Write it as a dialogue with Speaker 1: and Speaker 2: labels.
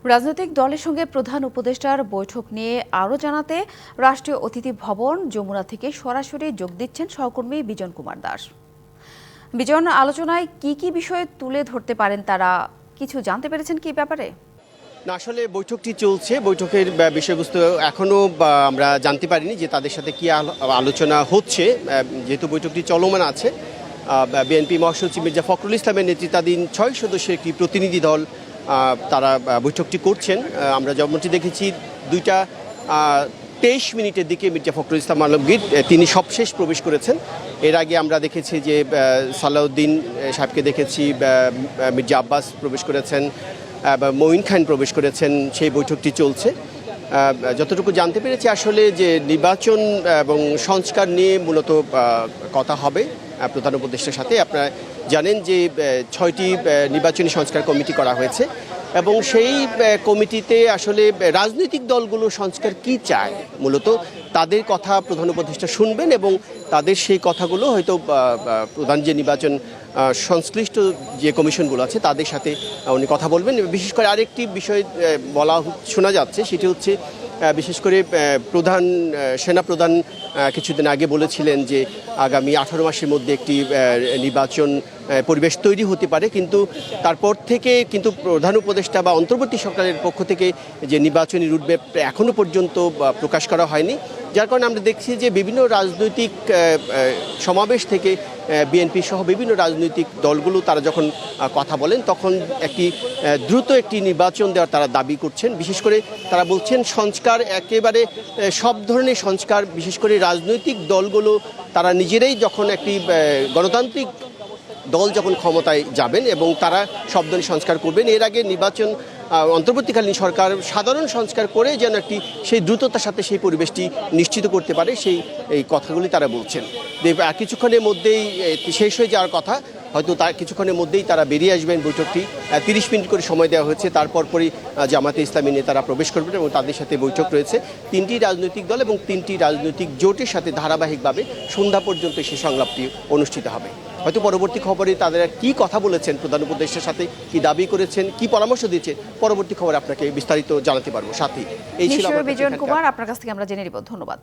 Speaker 1: রাজনৈতিক দলের সঙ্গে প্রধান উপদেষ্টার বৈঠক নিয়ে আরও জানাতে রাষ্ট্রীয় অতিথি ভবন যমুনা থেকে সরাসরি যোগ দিচ্ছেন সহকর্মী বিজন কুমার দাস। বিজন, আলোচনায় কি কি বিষয় তুলে ধরতে পারেন তারা, কিছু জানতে পেরেছেন কি ব্যাপারে?
Speaker 2: না, আসলে বৈঠকটি চলছে। বৈঠকের বিষয়বস্তু এখনো আমরা জানতে পারিনি যে তাদের সাথে কি আলোচনা হচ্ছে, যেহেতু বৈঠকটি চলমান আছে। বিএনপি মহাসচিব মির্জা ফখরুল ইসলামের নেতৃত্বাধীন 6 সদস্যের একটি প্রতিনিধি দল তারা বৈঠকটি করছেন। আমরা যেমনটি দেখেছি 2:23 দিকে মির্জা ফখরুল ইসলাম আলমগীর তিনি সবশেষ প্রবেশ করেছেন। এর আগে আমরা দেখেছি যে সালাউদ্দিন সাহেবকে দেখেছি, মির্জা আব্বাস প্রবেশ করেছেন, মঈন খান প্রবেশ করেছেন। সেই বৈঠকটি চলছে। যতটুকু জানতে পেরেছি আসলে যে নির্বাচন এবং সংস্কার নিয়ে মূলত কথা হবে প্রধান উপদেষ্টার সাথে। আপনারা জানেন যে 6টি নির্বাচনী সংস্কার কমিটি করা হয়েছে এবং সেই কমিটিতে আসলে রাজনৈতিক দলগুলো সংস্কার কি চায় মূলত তাদের কথা প্রধান উপদেষ্টা শুনবেন এবং তাদের সেই কথাগুলো হয়তো প্রধান যে নির্বাচন সংশ্লিষ্ট যে কমিশনগুলো আছে তাদের সাথে উনি কথা বলবেন। বিশেষ করে আরেকটি বিষয় শোনা যাচ্ছে, সেটি হচ্ছে বিশেষ করে সেনাপ্রধান কিছুদিন আগে বলেছিলেন যে আগামী 18 মাসের মধ্যে একটি নির্বাচন পরিবেশ তৈরি হতে পারে, কিন্তু তারপর থেকে কিন্তু প্রধান উপদেষ্টা বা অন্তর্বর্তী সরকারের পক্ষ থেকে যে নির্বাচনী রুটম্যাপ এখনও পর্যন্ত প্রকাশ করা হয়নি। যার কারণে আমরা দেখছি যে বিভিন্ন রাজনৈতিক সমাবেশ থেকে বিএনপি সহ বিভিন্ন রাজনৈতিক দলগুলো তারা যখন কথা বলেন তখন দ্রুত একটি নির্বাচন দেওয়ার তারা দাবি করছেন। বিশেষ করে তারা বলছেন সংস্কার একেবারে সব ধরনের সংস্কার, বিশেষ করে রাজনৈতিক দলগুলো তারা নিজেরাই যখন একটি গণতান্ত্রিক দল যখন ক্ষমতায় যাবেন এবং তারা সব ধরনের সংস্কার করবেন, এর আগে নির্বাচন অন্তর্বর্তীকালীন সরকার সাধারণ সংস্কার করে যেন সেই দ্রুততার সাথে সেই পরিবেশটি নিশ্চিত করতে পারে, এই কথাগুলি তারা বলছেন। কিছুক্ষণের মধ্যেই শেষ হয়ে যাওয়ার কথা, হয়তো তার কিছুক্ষণের মধ্যেই তারা বেরিয়ে আসবেন। বৈঠকটি 30 মিনিট করে সময় দেওয়া হয়েছে। তারপরই জামাতে ইসলামী নেতারা প্রবেশ করবেন এবং তাদের সাথে বৈঠক রয়েছে। 3টি রাজনৈতিক দল এবং 3টি রাজনৈতিক জোটের সাথে ধারাবাহিকভাবে সন্ধ্যা পর্যন্ত সেই সংলাপটি অনুষ্ঠিত হবে। হয়তো পরবর্তী খবরে তাদের কি কথা বলেছেন, প্রধান উপদেষ্টার সাথে কি দাবি করেছেন, কি পরামর্শ দিয়েছেন, পরবর্তী খবর আপনাকে বিস্তারিত জানাতে পারবো। সাথী, এই ছিল
Speaker 1: বিজন কুমার, আপনার কাছ থেকে আমরা জেনে নিব। ধন্যবাদ।